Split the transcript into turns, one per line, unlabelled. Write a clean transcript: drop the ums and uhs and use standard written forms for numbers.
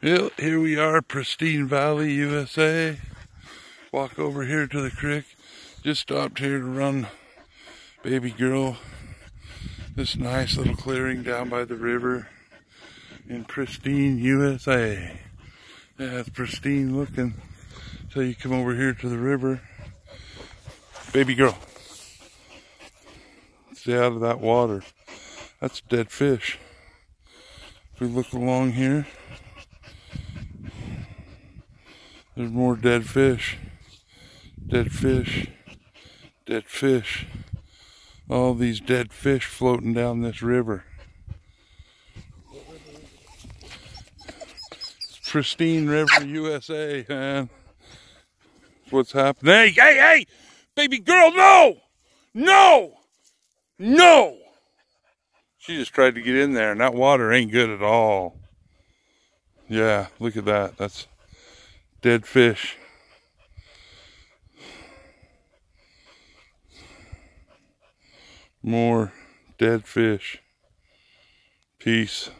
Well, here we are, Pristine Valley, USA. Walk over here to the creek. Just stopped here to run baby girl. This nice little clearing down by the river in Pristine, USA. Yeah, it's pristine looking. So you come over here to the river. Baby girl. Stay out of that water. That's dead fish. If we look along here, there's more dead fish. Dead fish. Dead fish. All these dead fish floating down this river. It's Pristine River, USA, man. That's what's happening. Hey, hey, hey! Baby girl, no! No! No! She just tried to get in there, and that water ain't good at all. Yeah, look at that. That's dead fish. More dead fish. Peace.